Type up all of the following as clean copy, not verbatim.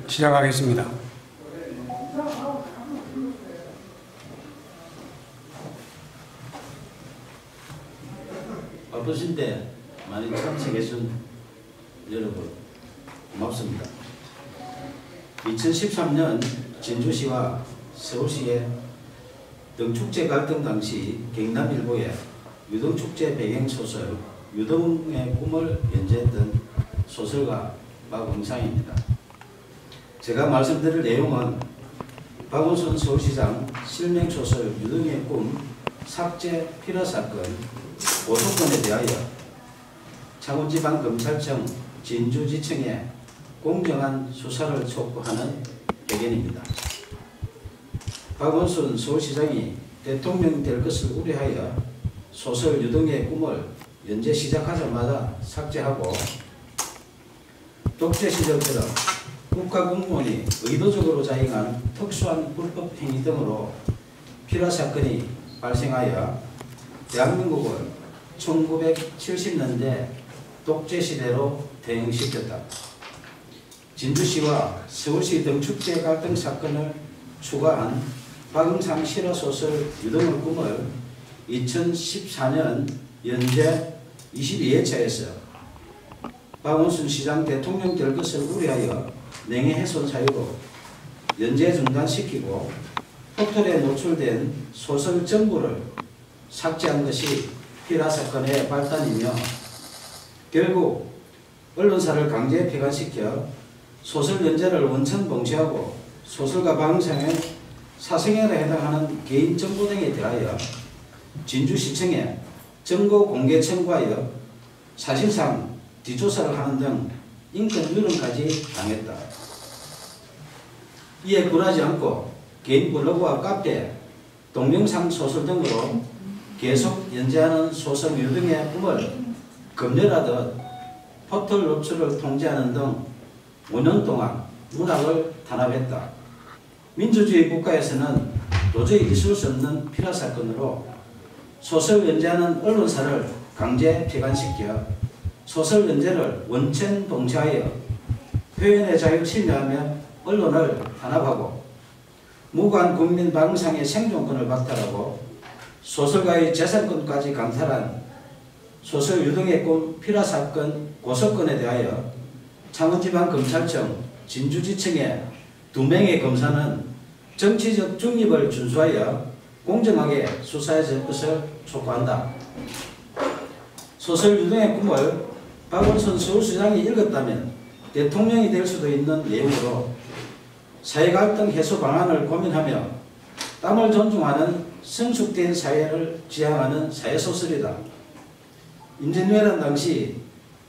시작하겠습니다. 바쁘신 때 많이 참석해준 여러분 고맙습니다. 2013년 진주시와 서울시의 등축제 갈등 당시 경남일보의 유등축제 배경소설 유등의 꿈을 연재했던 소설가 박응상입니다. 제가 말씀드릴 내용은 박원순 서울시장 실명소설 유등의 꿈 삭제 필화사건 고소건에 대하여 창원지방검찰청 진주지청에 공정한 수사를 촉구하는 회견입니다. 박원순 서울시장이 대통령이 될 것을 우려하여 소설 유등의 꿈을 연재 시작하자마자 삭제하고 독재 시절처럼 국가공무원이 의도적으로 자행한 특수한 불법 행위 등으로 필화사건이 발생하여 대한민국을 1970년대 독재시대로 대응시켰다. 진주시와 서울시 등축제 갈등 사건을 추가한 박응상 실화소설 유등의 꿈을 2014년 연재 22회차에서 박원순 시장 대통령 될 것을 우려하여 명예훼손 사유로 연재 중단시키고 포털에 노출된 소설 전부를 삭제한 것이 필화사건의 발단이며 결국 언론사를 강제 폐간시켜 소설 연재를 원천 봉쇄하고 소설가 박응상의 사생활에 해당하는 개인 정보 등에 대하여 진주시청에 정보 공개 청구하여 사실상 뒷조사를 하는 등 인권 유린까지 당했다. 이에 굴하지 않고 개인 블로그와 카페, 동영상 소설 등으로 계속 연재하는 소설 유등의 꿈을 검열하듯 포털 노출을 통제하는 등 5년 동안 문학을 탄압했다. 민주주의 국가에서는 도저히 있을 수 없는 필화사건으로 소설 연재하는 언론사를 강제 폐간시켜 소설 연재를 원천 봉쇄하여 표현의 자유를 침해하며 언론을 탄압하고 무관 국민 박응상의 생존권을 박탈하고 소설가의 재산권까지 강탈한 소설 유등의 꿈 필화사건 고소건에 대하여 창원지방검찰청 진주지청의 2명의 검사는 정치적 중립을 준수하여 공정하게 수사해 줄 것을 촉구한다. 소설 유등의 꿈을 박원순 서울시장이 읽었다면 대통령이 될 수도 있는 내용으로 사회갈등 해소 방안을 고민하며 땀을 존중하는 성숙된 사회를 지향하는 사회소설이다. 임진왜란 당시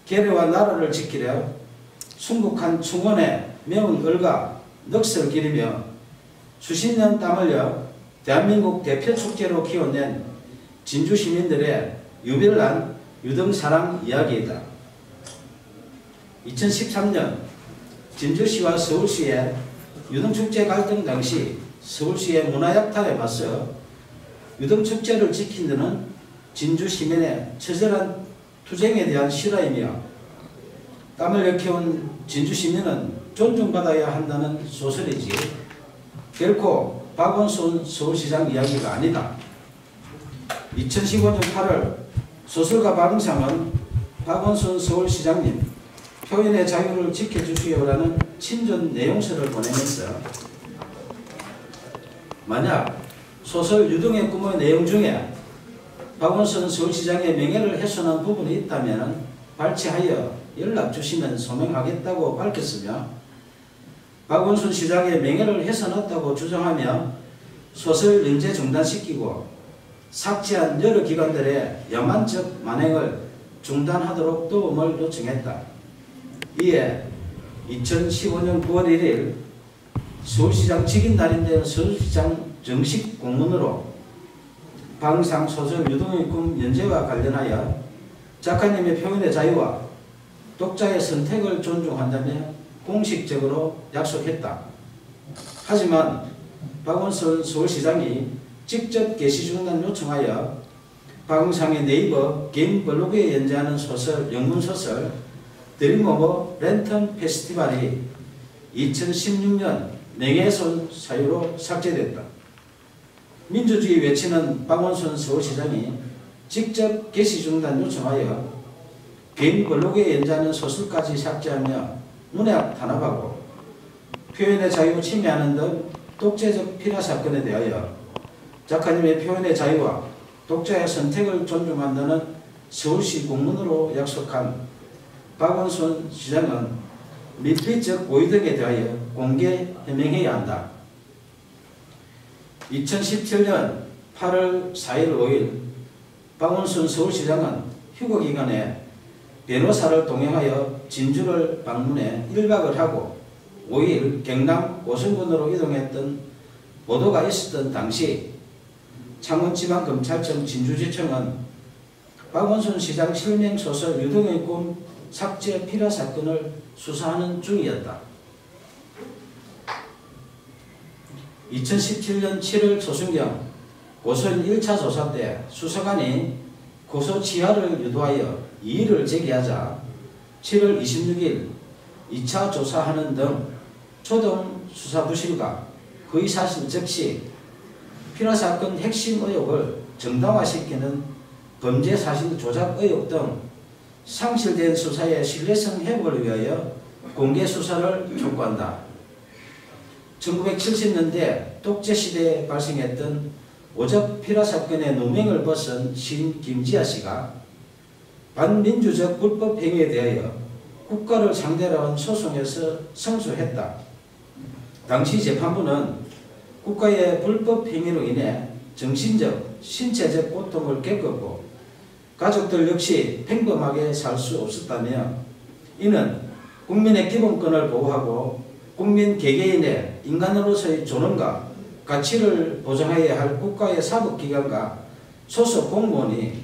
계례와 나라를 지키려 순국한 충원에 매운 을과 넋을 기리며 수십 년 땀 흘려 대한민국 대표 축제로 키워낸 진주 시민들의 유별난 유등사랑 이야기이다. 2013년 진주시와 서울시의 유등축제 갈등 당시 서울시의 문화약탈에 맞서 유등축제를 지킨 데는 진주 시민의 처절한 투쟁에 대한 실화이며 땀을 일깨운 진주 시민은 존중받아야 한다는 소설이지 결코 박원순 서울시장 이야기가 아니다. 2015년 8월 소설가 박응상은 박원순 서울시장님 표현의 자유를 지켜주시오라는 친전 내용서를 보내면서 만약 소설 유등의 꿈의 내용 중에 박원순 서울시장의 명예를 훼손한 부분이 있다면 발췌하여 연락 주시면 소명하겠다고 밝혔으며 박원순 시장의 명예를 훼손했다고 주장하며 소설 연재 중단시키고 삭제한 여러 기관들의 야만적 만행을 중단하도록 도움을 요청했다. 이에 2015년 9월 1일 서울시장 직인 날인데 서울시장 정식 공문으로 박응상 소설 유등의 꿈 연재와 관련하여 작가님의 표현의 자유와 독자의 선택을 존중한다며 공식적으로 약속했다. 하지만 박원순 서울시장이 직접 게시 중단 요청하여 박응상의 네이버 개인 블로그에 연재하는 소설, 영문소설 드림오버 랜턴 페스티벌이 2016년 명예훼손 사유로 삭제됐다. 민주주의 외치는 박원순 서울시장이 직접 게시 중단 요청하여 개인 블로그에 연재하는 소설까지 삭제하며 문학 탄압하고 표현의 자유 침해하는 등 독재적 피라 사건에 대하여 작가님의 표현의 자유와 독자의 선택을 존중한다는 서울시 공문으로 약속한 박원순 시장은 밀폐적 고의 등에 대하여 공개 해명해야 한다. 2017년 8월 4일 5일 박원순 서울시장은 휴거기간에 변호사를 동행하여 진주를 방문해 1박을 하고 5일 경남 고성군으로 이동했던 보도가 있었던 당시 창원지방검찰청 진주지청은 박원순 시장 실명소설 유등의 꿈 삭제 피라 사건을 수사하는 중이었다. 2017년 7월 초순경 고소인 1차 조사 때 수사관이 고소 취하를 유도하여 이의를 제기하자 7월 26일 2차 조사하는 등 초동 수사 부실과 허위사실 적시, 피라사건 핵심 의혹을 정당화시키는 범죄 사실 조작 의혹 등 상실된 수사의 신뢰성 회복을 위하여 공개 수사를 촉구한다. 1970년대 독재시대에 발생했던 오적 피라사건의 누명을 벗은 시인 김지아 씨가 반민주적 불법 행위에 대하여 국가를 상대로 한 소송에서 승소했다. 당시 재판부는 국가의 불법 행위로 인해 정신적, 신체적 고통을 겪었고 가족들 역시 평범하게 살 수 없었다며 이는 국민의 기본권을 보호하고 국민 개개인의 인간으로서의 존엄과 가치를 보장해야 할 국가의 사법기관과 소속 공무원이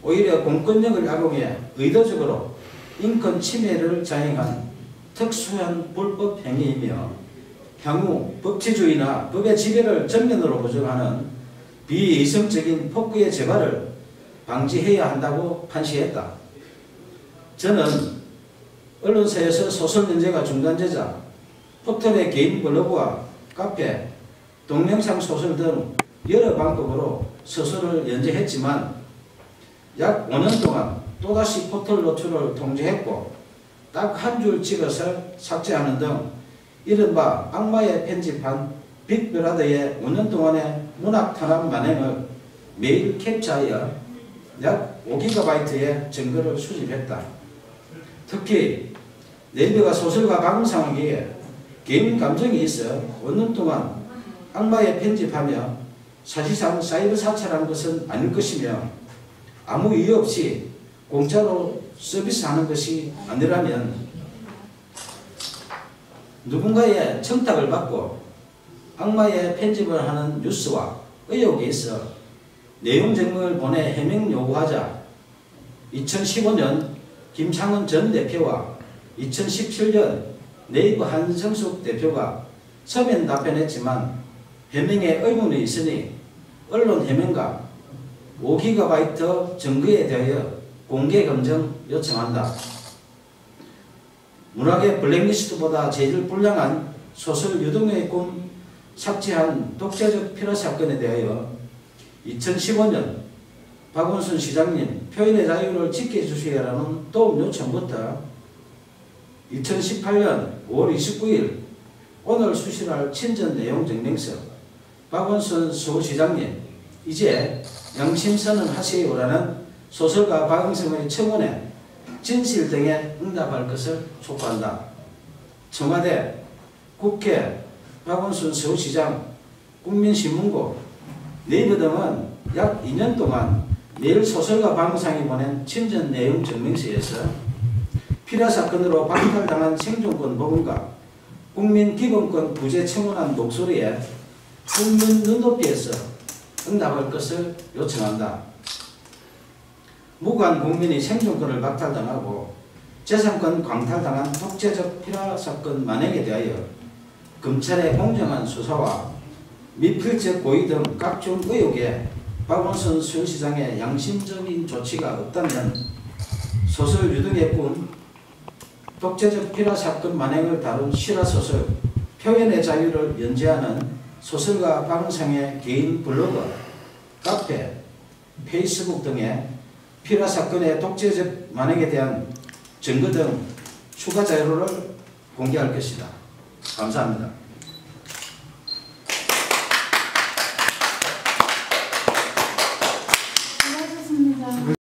오히려 공권력을 악용해 의도적으로 인권 침해를 자행한 특수한 불법 행위이며 향후 법치주의나 법의 지배를 전면으로 부정하는 비이성적인 폭구의 재발을 방지해야 한다고 판시했다. 저는 언론사에서 소설 연재가 중단되자 포털의 개인 블로그와 카페, 동영상 소설 등 여러 방법으로 소설을 연재했지만 약 5년 동안 또다시 포털 노출을 통제했고 딱 한 줄 찍어서 삭제하는 등 이른바 악마의 편집한 빅브라더의 5년 동안의 문학 탄압 만행을 매일 캡처하여 약 5GB의 증거를 수집했다. 특히 네이버가 소설가 박은상에게 개인 감정이 있어 5년 동안 악마의 편집하며 사실상 사이버 사찰한 것은 아닐 것이며 아무 이유 없이 공짜로 서비스하는 것이 아니라면 누군가의 청탁을 받고 악마의 편집을 하는 뉴스와 의혹에 있어 내용 증명을 보내 해명 요구하자 2015년 김창원 전 대표와 2017년 네이버 한성숙 대표가 서면 답변했지만 해명에 의문이 있으니 언론 해명과 5GB 증거에 대하여 공개 검증 요청한다. 문학의 블랙리스트보다 재질 불량한 소설 유등의 꿈 삭제한 독재적 피라 사건에 대하여 2015년 박원순 시장님 표현의 자유를 지켜주시라는 도움 요청부터 2018년 5월 29일 오늘 수실할 친전 내용 증명서 박원순 서울시장님 이제 양심선언 하세요라는 소설가 박응성의 청원에 진실 등에 응답할 것을 촉구한다. 청와대, 국회, 박원순 서울시장, 국민신문고, 네이버 등은 약 2년 동안 매일 소설가 박응상이 보낸 친전 내용 증명서에서 피라 사건으로 박탈당한 생존권 보건과 국민 기본권 부재 청원한 목소리에 국민 눈높이에서 응답할 것을 요청한다. 무관 국민이 생존권을 박탈당하고 재산권 광탈당한 독재적 피라 사건 만행에 대하여 검찰의 공정한 수사와 미필적 고의 등 각종 의혹에 박원순 서울시장의 양심적인 조치가 없다면 소설 유등의 꿈 독재적 피라 사건 만행을 다룬 실화소설 표현의 자유를 연재하는 소설가 방상의 개인 블로그, 카페, 페이스북 등에 피라 사건의 독재적 만행에 대한 증거 등 추가 자료를 공개할 것이다. 감사합니다.